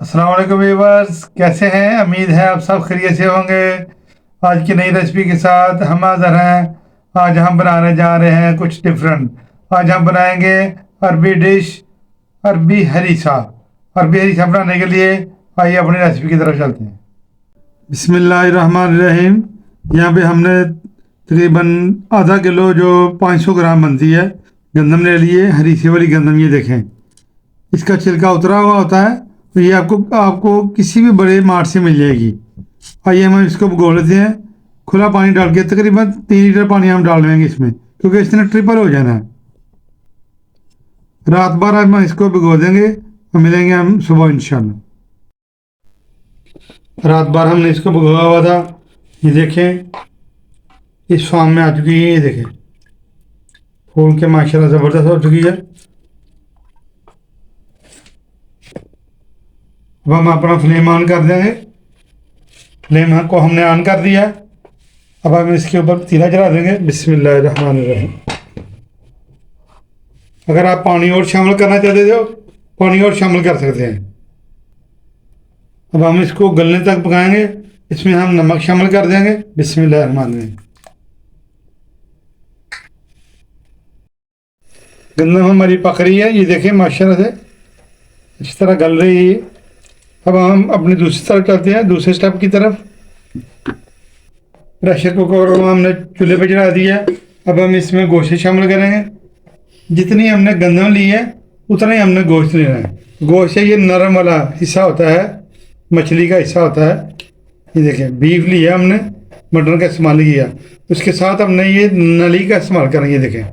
अस्सलाम वालेकुम व्यूअर्स, कैसे हैं? उम्मीद है आप सब खैरियत से होंगे। आज की नई रेसिपी के साथ हम हाज़िर हैं। आज हम बनाने जा रहे हैं कुछ डिफरेंट। आज हम बनाएंगे अरबी डिश, अरबी हरीसा। अरबी हरीसा बनाने के लिए आइए अपनी रेसिपी की तरफ चलते हैं। बिस्मिल्लाहिर्रहमानिर्रहीम। यहाँ पे हमने तकरीबन आधा किलो जो 500 ग्राम बनती है गंदम ले लिए। हरीसे वाली गंदम, ये देखें, इसका छिलका उतरा हुआ होता है। तो ये आपको आपको किसी भी बड़े मार्ट से मिल जाएगी। आइए हम इसको भिगो लेते हैं। खुला पानी डाल के तकरीबन 3 लीटर पानी हम डाल देंगे इसमें, क्योंकि इसने ट्रिपल हो जाना है। रात भर हम इसको भिगो देंगे और मिलेंगे हम सुबह इंशाल्लाह। रात भर हमने इसको भिगोया हुआ था। ये देखें, इस फॉर्म में आ चुकी है। ये देखें, फूल के माशाल्लाह ज़बरदस्त हो चुकी है। अब हम अपना फ्लेम ऑन कर देंगे। फ्लेम को हमने ऑन कर दिया। अब हम इसके ऊपर पतीला चढ़ा देंगे। बिस्मिल्लाहिर्रहमानिर्रहीम। अगर आप पानी और शामिल करना चाहते हो, पानी और शामिल कर सकते हैं। अब हम इसको गलने तक पकाएंगे। इसमें हम नमक शामिल कर देंगे। बिस्मिल्लाहिर्रहमानिर्रहीम। गंदम हमारी पक रही है, ये देखें माशाल्लाह से इस तरह गल रही है। अब हम अपनी दूसरी तरफ चलते हैं, दूसरे स्टेप की तरफ। प्रेशर कुकर को हमने चूल्हे पे चढ़ा दिया। अब हम इसमें गोश्त शामिल करेंगे। जितनी हमने गंदम ली है उतना ही हमने गोश्त लेना है। गोश्त ये नरम वाला हिस्सा होता है, मछली का हिस्सा होता है। ये देखें, बीफ लिया हमने, मटन का इस्तेमाल किया। उसके साथ हमने ये नली का इस्तेमाल करेंगे। देखें,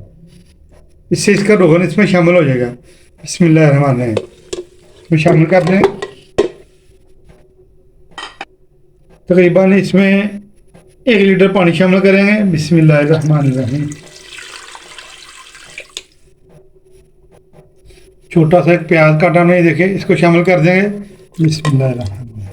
इससे इसका रोगन इसमें शामिल हो जाएगा। बिस्मिल्लाहिर्रहमानिर्रहीम। इसमें शामिल कर दें। तकरीबन इसमें 1 लीटर पानी शामिल करेंगे। बिस्मिल्लाहिर्रहमानिर्रहीम। छोटा सा एक प्याज काटा नहीं, देखे, इसको शामिल कर देंगे। बिस्मिल्लाहिर्रहमानिर्रहीम।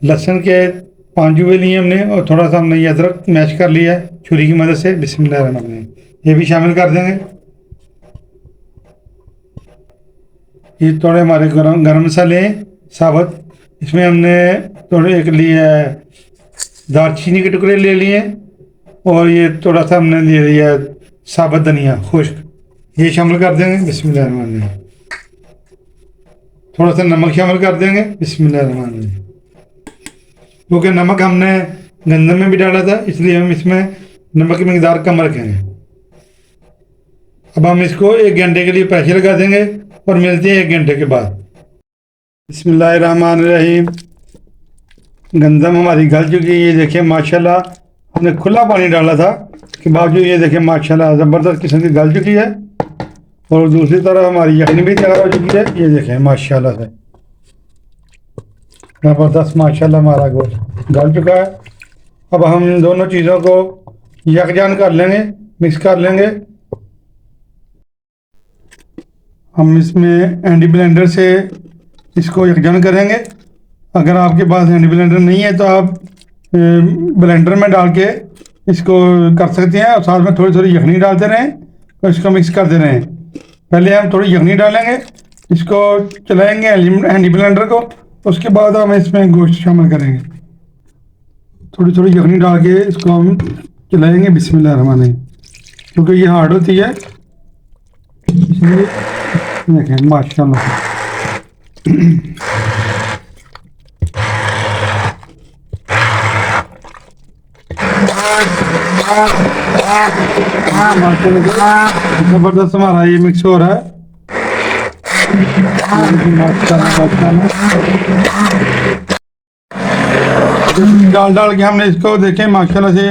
लहसुन के 5 जुवे लिए हमने, और थोड़ा सा हमने ये अदरक मैश कर लिया है छुरी की मदद से। बिस्मिल्लाहिर्रहमानिर्रहीम। ये भी शामिल कर देंगे। ये थोड़े हमारे गरम मसाले साबुत। इसमें हमने थोड़े एक लिए दालचीनी के टुकड़े ले लिए, और ये थोड़ा सा हमने ले लिया साबुत धनिया खुश्क, ये शामिल कर देंगे। बिस्मिल्लाहिर्रहमानिर्रहीम। थोड़ा सा नमक शामिल कर देंगे। बिस्मिल्लाहिर्रहमानिर्रहीम। क्योंकि नमक हमने गंदम में भी डाला था, इसलिए हम इसमें नमक की मकदार कम रखेंगे। अब हम इसको 1 घंटे के लिए प्रेशर लगा देंगे और मिलते हैं 1 घंटे के बाद। बिस्मिल्लाहिर्रहमानिर्रहीम। गंदम हमारी गल चुकी है। ये देखें माशाल्लाह, हमने खुला पानी डाला था के बावजूद ये देखें माशाल्लाह ज़बरदस्त किस्म की गल चुकी है। और दूसरी तरफ हमारी यखनी भी तैयार हो चुकी है। ये देखें माशाल्लाह से ज़बरदस्त माशाल्लाह हमारा गोश्त गल चुका है। अब हम इन दोनों चीज़ों को यकजान कर लेंगे, मिक्स कर लेंगे। हम इसमें हैंडी ब्लेंडर से इसको यकजान करेंगे। अगर आपके पास हैंडी ब्लेंडर नहीं है तो आप ब्लेंडर में डाल के इसको कर सकते हैं, और साथ में थोड़ी थोड़ी यखनी डालते रहें और इसको मिक्स करते रहें। पहले हम थोड़ी यखनी डालेंगे, इसको चलाएंगे हैंडी ब्लेंडर को, उसके बाद हम इसमें गोश्त शामिल करेंगे। थोड़ी थोड़ी यखनी डाल के इसको हम चलाएंगे। बिस्मिल्लाहिर्रहमानिर्रहीम। क्योंकि ये हार्ड होती है, इसलिए देखें माशाल्लाह। जबरदस्त हमारा ये मिक्स हो रहा है। डाल डाल के हमने इसको देखें माशाल्लाह से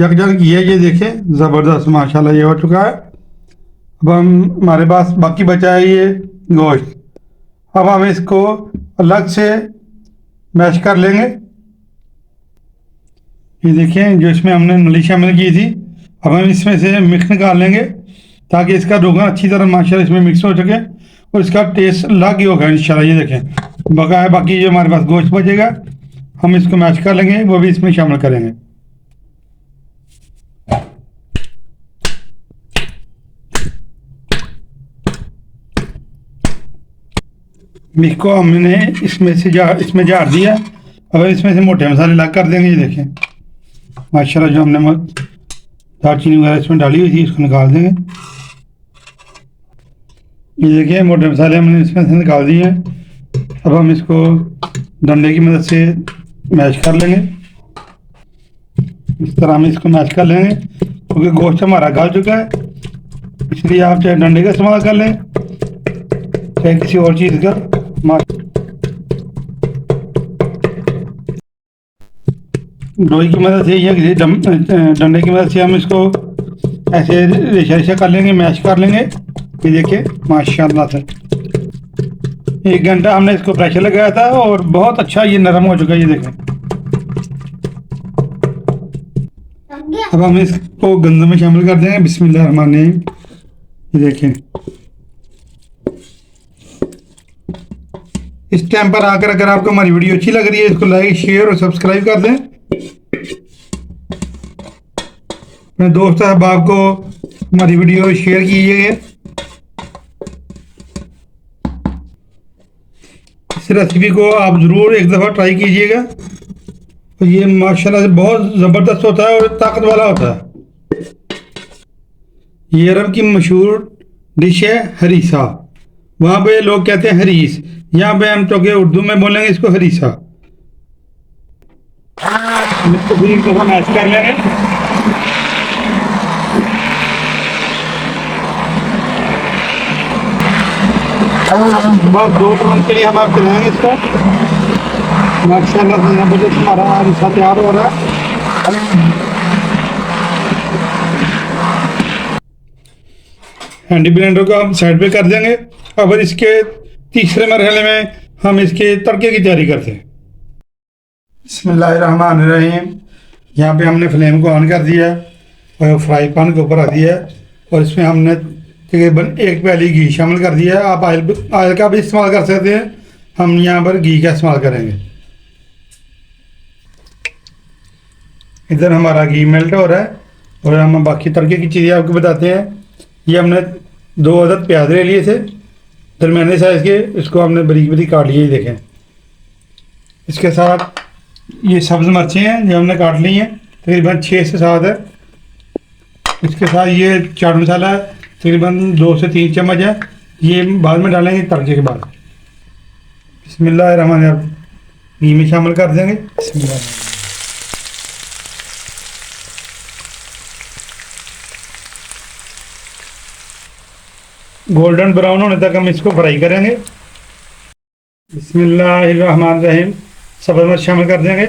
यकजन किया। ये देखें ज़बरदस्त माशाल्लाह ये हो चुका है। अब हम हमारे पास बाकी बचा है ये गोश्त। अब हम इसको अलग से मैश कर लेंगे। ये देखें, जो इसमें हमने नली शामिल की थी, अब हम इसमें से मिक्स निकाल लेंगे ताकि इसका रोगन अच्छी तरह माशाल्लाह इसमें मिक्स हो सके और इसका टेस्ट अलग ही होगा इंशाल्लाह। ये देखें बकाया बाकी जो हमारे पास गोश्त बचेगा हम इसको मैश कर लेंगे, वो भी इसमें शामिल करेंगे। मिर्च को हमने इसमें झाड़ दिया। अब इसमें से मोटे मसाले अलग कर देंगे। ये देखें माशाल्लाह, जो हमने दालचीनी वगैरह इसमें डाली हुई थी इसको निकाल देंगे। ये देखिए मोटे मसाले हमने इसमें से निकाल दिए हैं। अब हम इसको डंडे की मदद से मैश कर लेंगे। इस तरह हम इसको मैश कर लेंगे, क्योंकि गोश्त हमारा गल चुका है। इसलिए आप चाहे डंडे का इस्तेमाल कर लें, चाहे किसी और चीज़ का। लोई की मदद से या किसी डंडे की मदद से हम इसको ऐसे रेशा रेशा कर लेंगे, मैश कर लेंगे। ये देखिए माशाल्लाह से 1 घंटा हमने इसको प्रेशर लगाया था और बहुत अच्छा ये नरम हो चुका है। ये देखें। अब हम इसको गंदम में शामिल कर देंगे। बिस्मिल्लाह रहमान रहीम। ये देखें, इस टाइम पर आकर अगर आपको हमारी वीडियो अच्छी लग रही है, इसको लाइक शेयर और सब्सक्राइब कर दें। अपने दोस्त अहबाब को हमारी वीडियो शेयर कीजिएगा। इस रेसिपी को आप ज़रूर एक दफ़ा ट्राई कीजिएगा। तो ये माशाल्लाह से बहुत ज़बरदस्त होता है और ताकत वाला होता है। ये अरब की मशहूर डिश है हरीसा। वहाँ पे लोग कहते हैं हरीस, यहाँ पे हम तो के उर्दू में बोलेंगे इसको हरीसा। इसको फिर एक दफ़ा मैश कर लेंगे। बस 2 मिनट के लिए हम आप चलाएंगे इसको। माशाल्लाह से यहाँ पर हमारा हरीसा तैयार हो रहा है। हैंडी ब्लेंडर को हम साइड पे कर देंगे। अब इसके तीसरे मरहले में हम इसके तड़के की तैयारी करते हैं। बिस्मिल्लाहिर्रहमानिर्रहीम। यहाँ पे हमने फ्लेम को ऑन कर दिया है और फ्राई पैन के ऊपर आ दिया है और इसमें हमने तकरीबन 1 प्याली घी शामिल कर दिया है। आप ऑयल का भी इस्तेमाल कर सकते हैं, हम यहाँ पर घी का इस्तेमाल करेंगे। इधर हमारा घी मेल्ट हो रहा है और हम बाकी तड़के की चीज़ें आपको बताते हैं। ये हमने 2 अदद प्याज ले लिए थे दरमियाने साइज़ के, इसको हमने बारीक बारीक काट लिए। देखें, इसके साथ ये सब्ज़ मिर्चें हैं जो हमने काट ली हैं, तकरीबन 6 से 7 है। इसके साथ ये चाट मसाला तकरीबन 2 से 3 चम्मच है, ये बाद में डालेंगे तड़के के बाद। बिस्मिल्लाहिर्रहमानिर्रहीम। घी में शामिल कर देंगे। बिस्मिल्लाह। गोल्डन ब्राउन होने तक हम इसको फ्राई करेंगे। बिस्मिल्लाहिर्रहमानिर्रहीम। सब्ज़ मिर्च शामिल कर देंगे।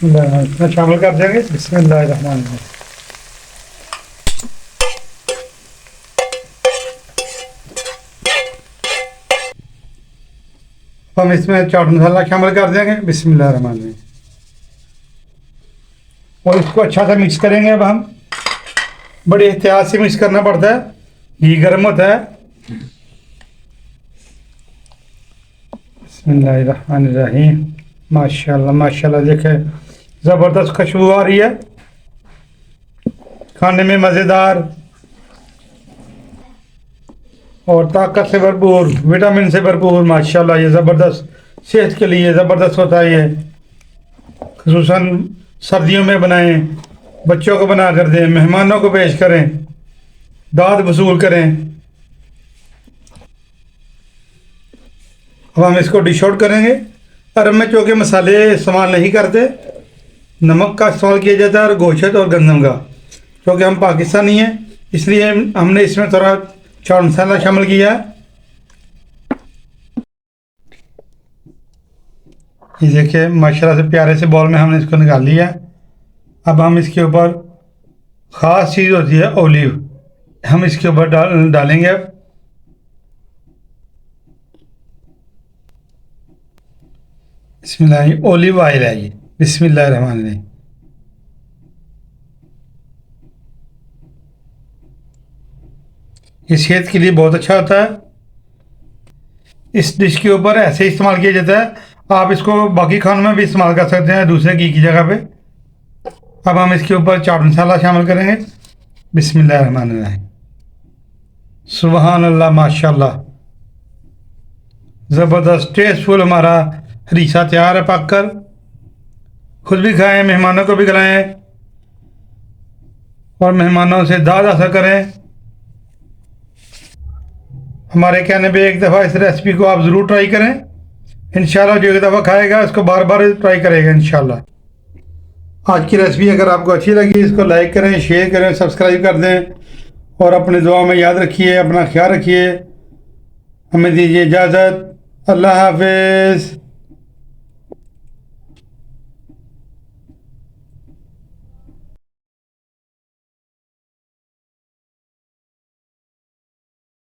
बिस्मिल्लाह शामिल कर देंगे। बिस्मिल्लाहिर्रहमानिर्रहीम। हम इसमें चाट मसाला शामिल कर देंगे। बिस्मिल्लाहिर्रहमानिर्रहीम। और इसको अच्छा सा मिक्स करेंगे। अब हम बड़े एहतियात से मिक्स करना पड़ता है, घी गर्म होता है। बिस्मिल्लाहिर्रहमानिर्रहीम। माशाल्लाह माशाल्लाह, देखें ज़बरदस्त खुशबू आ रही है, खाने में मज़ेदार और ताकत से भरपूर, विटामिन से भरपूर। माशाल्लाह ये ज़बरदस्त, सेहत के लिए ज़बरदस्त होता है। ये खुसूसन सर्दियों में बनाएं, बच्चों को बना कर दें, मेहमानों को पेश करें, दाद वसूल करें। अब हम इसको डिश आउट करेंगे। अरब में चूँकि मसाले इस्तेमाल नहीं करते, नमक का इस्तेमाल किया जाता है और गोश्त और गंदम का। क्योंकि हम पाकिस्तानी हैं इसलिए हमने इसमें थोड़ा चाट मसाला शामिल किया है। ये देखिए माशाल्लाह से प्यारे से बॉल में हमने इसको निकाल लिया। अब हम इसके ऊपर ख़ास चीज़ होती है ओलिव, हम इसके ऊपर डालेंगे। अब बिस्मिल्लाह, ओलिव ऑयल है ये। बिस्मिल्लाहिर्रहमानिर्रहीम। ये सेहत के लिए बहुत अच्छा होता है। इस डिश के ऊपर ऐसे इस्तेमाल किया जाता है, आप इसको बाकी खानों में भी इस्तेमाल कर सकते हैं दूसरे घी की जगह पे। अब हम इसके ऊपर चाट मसाला शामिल करेंगे। बिस्मिल्लाहिर्रहमानिर्रहीम। सुबहान अल्लाह माशाल्लाह। ज़बरदस्त टेस्टफुल हमारा हरीसा तैयार है पक कर। खुद भी खाएं, मेहमानों को भी खिलाएं और मेहमानों से दाद हासिल करें। हमारे कहने पे एक दफ़ा इस रेसिपी को आप ज़रूर ट्राई करें। इंशाल्लाह जो एक दफ़ा खाएगा इसको बार बार ट्राई करेगा इंशाल्लाह। आज की रेसिपी अगर आपको अच्छी लगी इसको लाइक करें, शेयर करें, सब्सक्राइब कर दें और अपने दुआ में याद रखिए। अपना ख्याल रखिए। हमें दीजिए इजाज़त। अल्लाह हाफिज़।